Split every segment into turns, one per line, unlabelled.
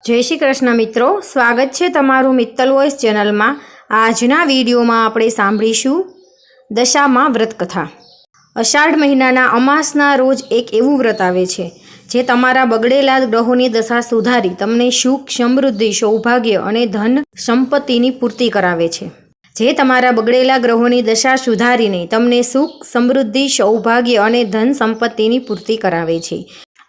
जय श्री कृष्ण मित्रों, स्वागत है तमारू मित्तल वॉइस चेनल में। आजना विडियो में आपणे सांभळीशुं दशामा व्रत कथा। अषाढ़ महीनाना अमासना रोज एक एवं व्रत आवे छे जे तमारा बगड़ेला ग्रहोनी दशा सुधारी तमने सुख, समृद्धि, सौभाग्य अने धन संपत्तिनी पूर्ति करावे छे। जे तमारा बगड़ेला ग्रहोनी दशा सुधारीने तमने सुख, समृद्धि, सौभाग्य अने धन संपत्तिनी पूर्ति करावे छे।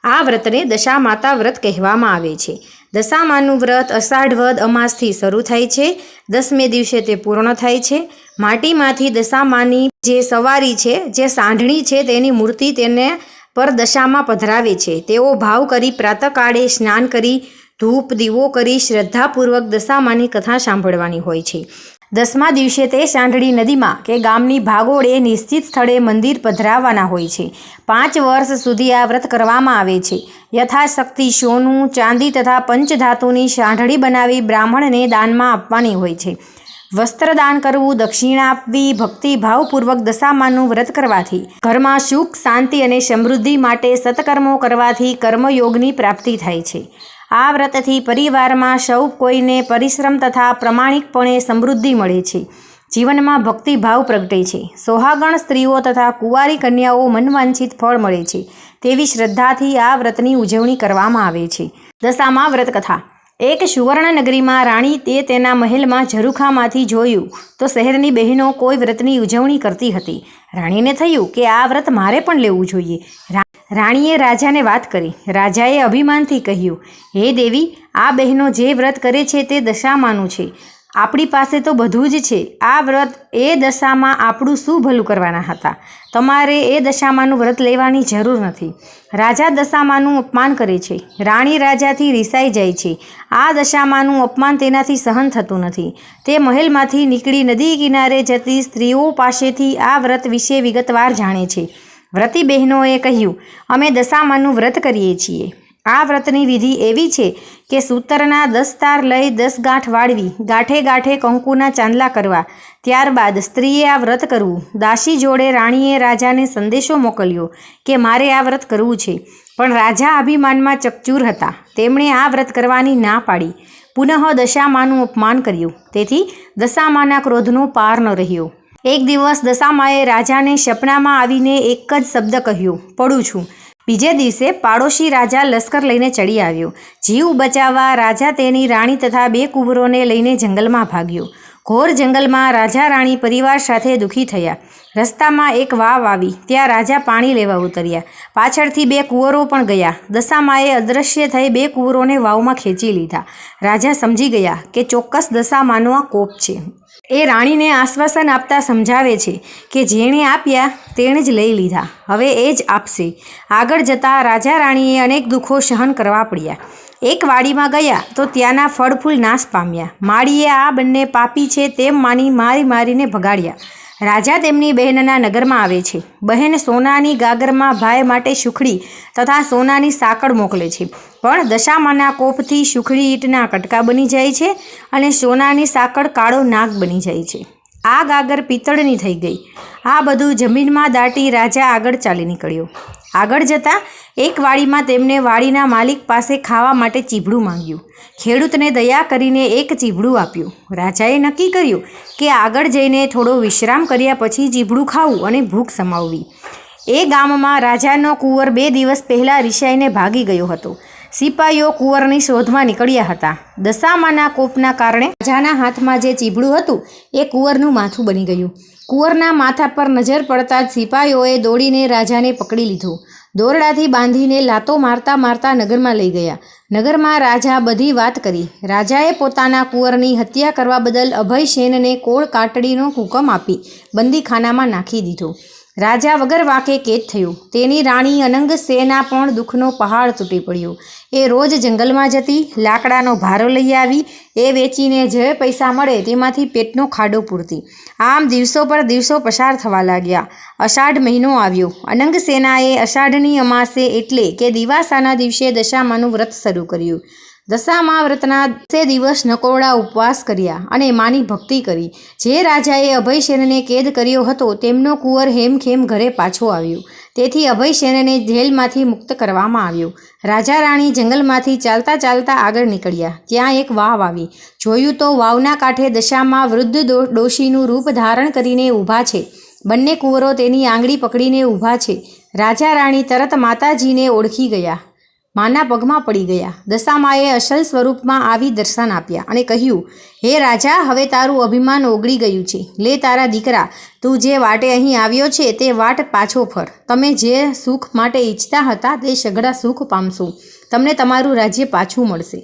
आ व्रतने दशा माता व्रत कहेवामां आवे छे। दशामानु व्रत अषाढ़ वद अमासथी शरू थाय छे। 10मे दिवसे ते पूर्ण थाय छे। माटीमांथी दशामानी जे सवारी छे, जे सांढणी छे, तेनी मूर्ति तेने पर दशामां पधरावे छे। तेओ भाव करी प्रातःकाळे स्नान करी धूप दीवो करी श्रद्धापूर्वक दशामानी कथा सांभळवानी होय छे। 10मा दिवसे ते सांढणी नदीमां के गामनी भागोळे निश्चित स्थळे मंदिर पधराववाना होय छे। 5 वर्ष सुधी आ व्रत करवामां आवे छे। यथाशक्ति सोनू, चांदी तथा पंचधातुनी सांढणी बनावी ब्राह्मणने दानमा आपवानी होय छे। वस्त्रदान करवू, दक्षिणा आपवी, भक्तिभावपूर्वक दशामानु व्रत करवाथी घरमां सुख, शांति अने समृद्धि माटे सत्कर्मो करवाथी कर्मयोगनी प्राप्ति थाय छे। आ व्रतथी परिवारमां सौ कोईने परिश्रम तथा प्रामाणिकपणे समृद्धि मळे छे। जीवनमां भक्तिभाव प्रगटे छे। सोहागण स्त्रीओ तथा कुंवारी कन्याओ मनवांछित फळ मळे छे तेवी श्रद्धाथी आ व्रतनी उजवणी करवामां आवे छे। दशामा व्रत कथा। एक सुवर्णनगरी में राणी तेना महल में झरूखामांथी जोयुं तो शहरनी बहनों कोई व्रतनी उजवणी करती हती। राणीने थयुं के आ व्रत मारे पण लेवुं जोईए। राणीए राजाने वात करी। राजाए अभिमानथी कह्युं, हे देवी, आ बहनों जे व्रत करे छे ते दशामानुं छे। आपणी पासे तो बधुं ज छे। आ व्रत ए दशामां आपणुं शुं भલું करवाना हता। तमारे ए दशामानुं व्रत लेवानी जरूर नथी। राजा दशामानुं अपमान करे छे। राणी राजाथी रिसाई जाय छे। आ दशामानुं अपमान तेनाथी सहन थतुं नथी। ते महलमांथी नीकળી नदी किनारे जती स्त्रीओ पासेथी आ व्रत विषे विगतवार जाणे छे। व्रती बहनोए कह्युं, अमे दशामानुं व्रत करीए छीए। आ व्रतनी विधि एवी छे के सूतरना 10 तार लई 10 गांठ वाळवी, गांठे गांठे कंकुना चांदला करवा। त्यारबाद स्त्रीए आ व्रत करवुं। दासी जोड़े राणीए राजाने संदेशो मोकल्यो के मारे आ व्रत करवुं छे, पण राजा अभिमानमां चकचूर हता। तेमणे आ व्रत करवानी ना पाड़ी। पुनः दशामानुं अपमान कर्युं। तेथी दशामाना क्रोधनो पार न रह्यो। एक दिवस दशामाए राजाने सपनामां आवीने एक ज शब्द कह्यो, पड़ुं छुं। बीजे दिवसे पाड़ोशी राजा लश्कर लईने चढ़ी आव्यो। जीव बचाववा राजा तेनी राणी तथा 2 कुंवरोने लईने जंगलमां भाग्यो। घोर जंगलमां राजा राणी परिवार साथे दुखी थया। रस्तामां एक वाव आवी, त्यां राजा पाणी लेवा उतर्या। पाछळथी 2 कुंवरो पण गया। दशामाए अदृश्य थई 2 कुंवरोने वावमां खेंची लीधा। राजा समजी गया के चोक्कस दशामानो आ कोप छे। ए राणीने आश्वासन आपता समझावे छे के जेणे आप्या तेणे ज लई लीधा, हवे ए ज आपशे। आगळ जता राजा राणीए अनेक दुखो सहन करवा पड्या। एक वाड़ीमां गया तो त्याना फळफूल नाश पाम्या। माळीए आ बंने पापी छे तेम मानी मारी मारीने भगाड्या। राजा तेमनी बहनना नगरमां आवे छे। बहन सोनानी गागरमां भाई माटे सुखड़ी तथा सोनानी साकड़ मोकले छे, पण दशामाना कोपथी सुखड़ी ईटना कटका बनी जाय छे अने सोनानी साकड़ काळो नाग बनी जाय छे। आ गागर पीतळनी थई गई। आ बधुं जमीनमां दाटी राजा आगळ चाली निकळ्यो। आगळ जता एक वाड़ीमां तेमणे वाड़ीना मालिक पासे खावा माटे चीभड़ुं मांग्युं। खेडूतने दया करीने एक चीभड़ुं आप्युं। राजाए नक्की कर्युं के आगळ जईने थोड़ो विश्राम कर्या पछी चीभड़ुं खावुं अने भूख समाववी। ए गाममां राजानो कुंवर 2 दिवस पहेला रिसाईने भागी गयो हतो। सिपाहीओ कुंवरनी शोधमां निकळ्या हता। दशामाना कोपना कारणे राजाना हाथमां जे चीभड़ुं हतुं ए कुंवरनुं माथुं बनी गयुं। कुंवरना माथा पर नजर पड़ता ज सिपाहीओए दौड़ीने राजाने पकड़ी लीधो। दोरडाथी बांधीने लातो मारता मारता नगरमां लई गया। नगरमां राजा बधी वात करी। राजाए पोताना कुंवरनी हत्या करवा बदल अभयसेनने कोळ काटड़ीनो हुकम आपी बंदीखानामां नाखी दीधो। राजा वगर वाके केद थयो। तेनी राणी अनंगसेना पण दुखनो पहाड़ तूटी पड्यो। ए रोज जंगलमां जती, लाकडानो भारो लई आवी, ए वेचीने जे पैसा मळे तेमांथी पेटनो खाडो पूरती। आम दिवसों पर दिवसों पसार थवा लाग्या। अषाढ़ महीनो आव्यो। अनंगसेनाए अषाढ़नी अमासे एटले के दिवासाना दिवसे दशामानुं व्रत शरू कर्युं। દશામા વ્રતના 10 દિવસ નકોરડા ઉપવાસ કર્યા અને માની ભક્તિ કરી. જે રાજાએ અભયસેનને કેદ કર્યો હતો તેમનો કુંવર હેમખેમ ઘરે પાછો આવ્યો. તેથી અભયસેનને જેલમાંથી મુક્ત કરવામાં આવ્યો. રાજા રાણી જંગલમાંથી ચાલતા ચાલતા આગળ નીકળ્યા. ત્યાં એક વાવ આવી. જોયું તો વાવના કાંઠે દશામા વૃદ્ધ ડોશીનું રૂપ ધારણ કરીને ઊભા છે. બંને કુંવરો તેની આંગળી પકડીને ઊભા છે. રાજા રાણી તરત માતાજીને ઓળખી ગયા, માના પગમાં પડી ગયા. દશામાએ અસલ સ્વરૂપમાં આવી દર્શન આપ્યા અને કહ્યું, હે રાજા, હવે તારું અભિમાન ઓગળી ગયું છે. લે તારા દીકરા, તું જે વાટે અહીં આવ્યો છે તે વાટ પાછો ફર. તમે જે સુખ માટે ઈચ્છતા હતા તે સઘળા સુખ પામશો. તમને તમારું રાજ્ય પાછું મળશે.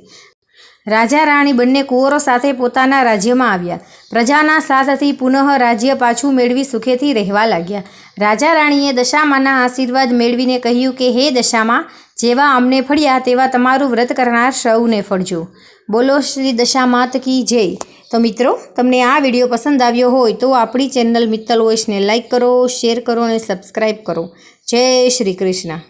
રાજા રાણી બંને કુંવરો સાથે પોતાના રાજ્યમાં આવ્યા. પ્રજાના સાથથી પુનઃ રાજ્ય પાછું મેળવી સુખેથી રહેવા લાગ્યા. રાજા રાણીએ દશામાના આશીર્વાદ મેળવીને કહ્યું કે હે દશામા, જેવા અમને ફળ્યા તેવા તમારું વ્રત કરનાર સૌને ફળજો. બોલો શ્રી દશામાત કી જય. તો મિત્રો, તમને આ વિડીયો પસંદ આવ્યો હોય તો આપણી ચેનલ મિત્તલ વોઇસને લાઈક કરો, શેર કરો અને સબસ્ક્રાઈબ કરો. જય શ્રી કૃષ્ણ.